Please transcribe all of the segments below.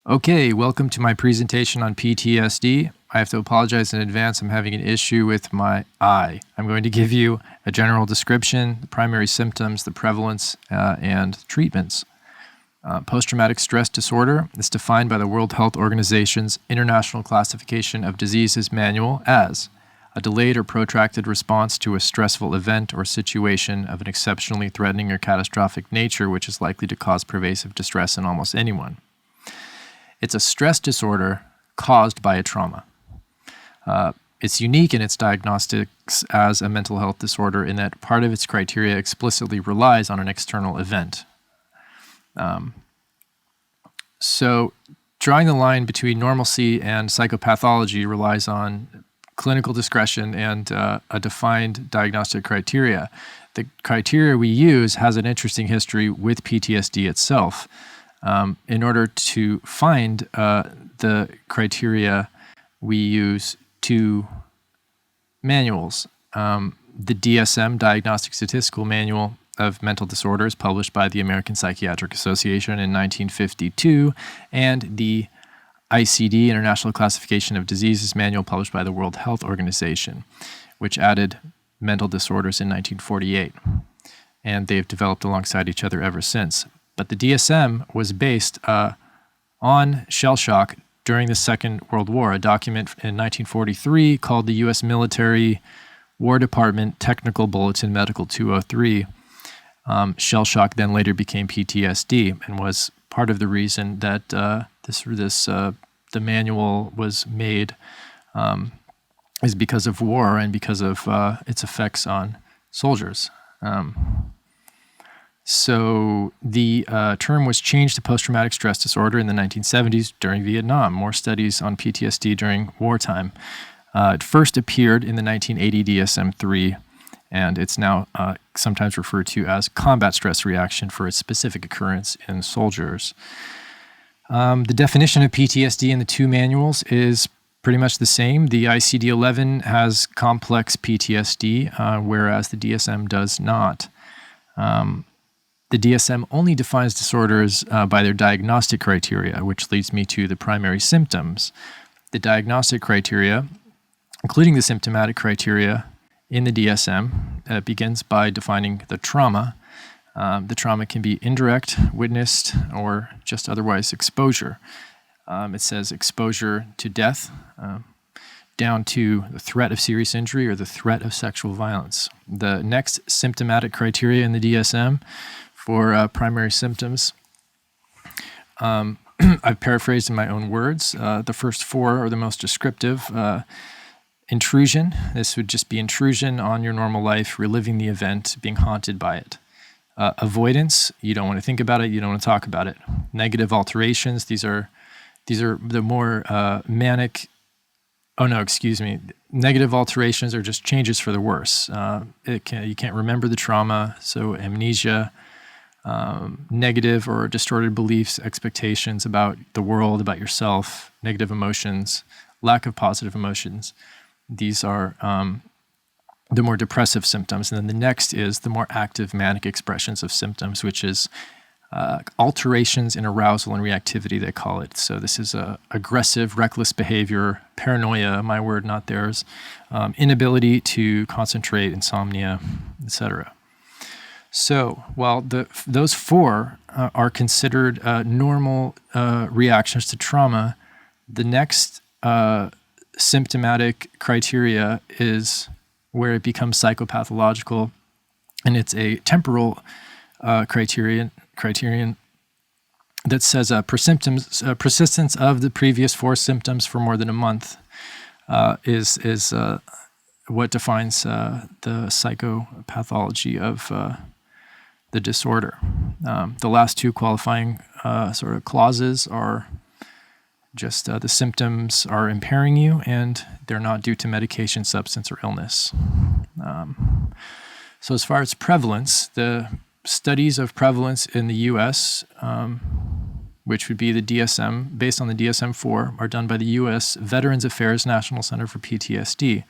Okay, welcome to my presentation on PTSD. I have to apologize in advance. I'm having an issue with my eye. I'm going to give you a general description, the primary symptoms, the prevalence, and treatments. Post-traumatic stress disorder is defined by the World Health Organization's International Classification of Diseases Manual as a delayed or protracted response to a stressful event or situation of an exceptionally threatening or catastrophic nature which is likely to cause pervasive distress in almost anyone. It's a stress disorder caused by a trauma. It's unique in its diagnostics as a mental health disorder in that part of its criteria explicitly relies on an external event. So drawing the line between normalcy and psychopathology relies on clinical discretion and a defined diagnostic criteria. The criteria we use has an interesting history with PTSD itself. In order to find the criteria, we use two manuals. The DSM, Diagnostic Statistical Manual of Mental Disorders, published by the American Psychiatric Association in 1952, and the ICD, International Classification of Diseases Manual, published by the World Health Organization, which added mental disorders in 1948. And they've developed alongside each other ever since. But the DSM was based on shell shock during the Second World War, a document in 1943 called the U.S. Military War Department Technical Bulletin Medical 203. Shell shock then later became PTSD and was part of the reason that the manual was made is because of war and because of its effects on soldiers. So the term was changed to post-traumatic stress disorder in the 1970s during Vietnam. More studies on PTSD during wartime. It first appeared in the 1980 DSM-IV, and it's now sometimes referred to as combat stress reaction for its specific occurrence in soldiers. The definition of PTSD in the two manuals is pretty much the same. The ICD-11 has complex PTSD, whereas the DSM does not. The DSM only defines disorders by their diagnostic criteria, which leads me to the primary symptoms. The diagnostic criteria, including the symptomatic criteria in the DSM, begins by defining the trauma. The trauma can be indirect, witnessed, or just otherwise exposure. It says exposure to death, down to the threat of serious injury or the threat of sexual violence. The next symptomatic criteria in the DSM for primary symptoms, I've paraphrased in my own words. The first four are the most descriptive. Intrusion, this would just be intrusion on your normal life, reliving the event, being haunted by it. Avoidance, you don't want to think about it, you don't want to talk about it. Negative alterations, these are the more manic. Negative alterations are just changes for the worse. You can't remember the trauma, so amnesia, negative or distorted beliefs, expectations about the world, about yourself, negative emotions, lack of positive emotions. These are the more depressive symptoms. And then the next is the more active manic expressions of symptoms, which is alterations in arousal and reactivity, they call it. So this is aggressive, reckless behavior, paranoia, my word, not theirs, inability to concentrate, insomnia, etc. So while those four are considered normal reactions to trauma, the next symptomatic criteria is where it becomes psychopathological, and it's a temporal criterion that says persistence of the previous four symptoms for more than a month is what defines the psychopathology of the disorder. The last two qualifying sort of clauses are just the symptoms are impairing you and they're not due to medication, substance, or illness. So as far as prevalence, the studies of prevalence in the U.S., which would be the DSM, based on the DSM-IV, are done by the U.S. Veterans Affairs National Center for PTSD.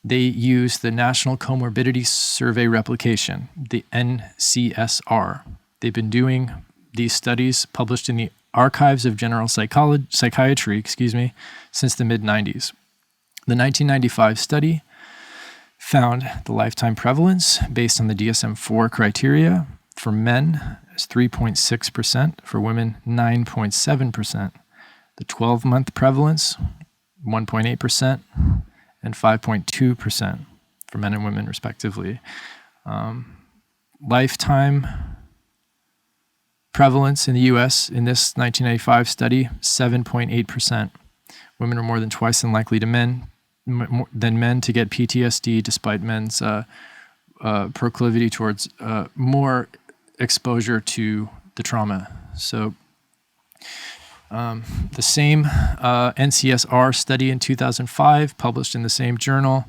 They use the National Comorbidity Survey Replication, the NCSR. They've been doing these studies published in the Archives of General Psychiatry, since the mid-90s. The 1995 study found the lifetime prevalence based on the DSM-IV criteria for men is 3.6%, for women 9.7%. The 12-month prevalence, 1.8%, and 5.2% for men and women, respectively. Lifetime prevalence in the U.S. in this 1995 study, 7.8%. Women are more than twice as likely than men to get PTSD, despite men's proclivity towards more exposure to the trauma. So the same NCSR study in 2005, published in the same journal,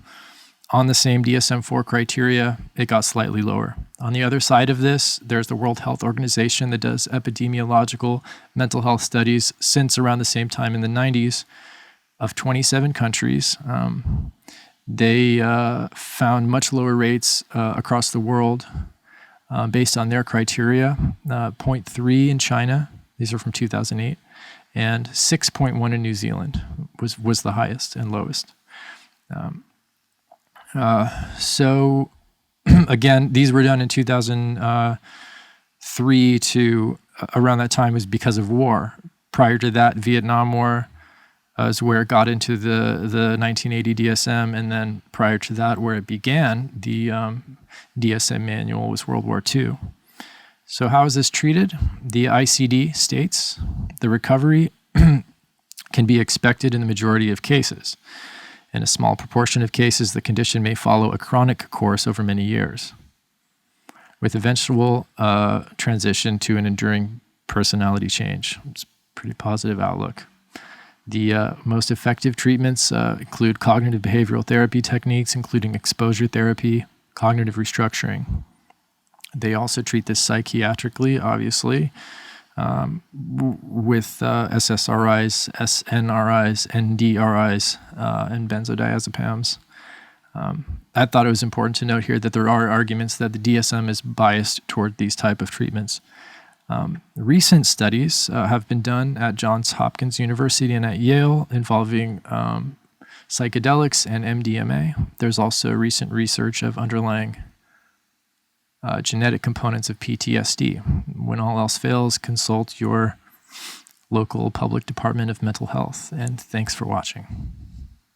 on the same DSM-IV criteria, it got slightly lower. On the other side of this, there's the World Health Organization that does epidemiological mental health studies since around the same time in the 90s of 27 countries. They found much lower rates across the world based on their criteria, 0.3 in China, these are from 2008, and 6.1 in New Zealand was the highest and lowest. So again, these were done in 2003 to around that time was because of war. Prior to that, Vietnam War is where it got into the 1980 DSM, and then prior to that, where it began, the DSM manual was World War II. So how is this treated? The ICD states the recovery can be expected in the majority of cases. In a small proportion of cases, the condition may follow a chronic course over many years, with eventual transition to an enduring personality change. It's a pretty positive outlook. The most effective treatments include cognitive behavioral therapy techniques, including exposure therapy, cognitive restructuring. They also treat this psychiatrically, obviously, with SSRIs, SNRIs, NDRIs, and benzodiazepams. I thought it was important to note here that there are arguments that the DSM is biased toward these type of treatments. Recent studies have been done at Johns Hopkins University and at Yale involving psychedelics and MDMA. There's also recent research of underlying genetic components of PTSD. When all else fails, consult your local public department of mental health. And thanks for watching.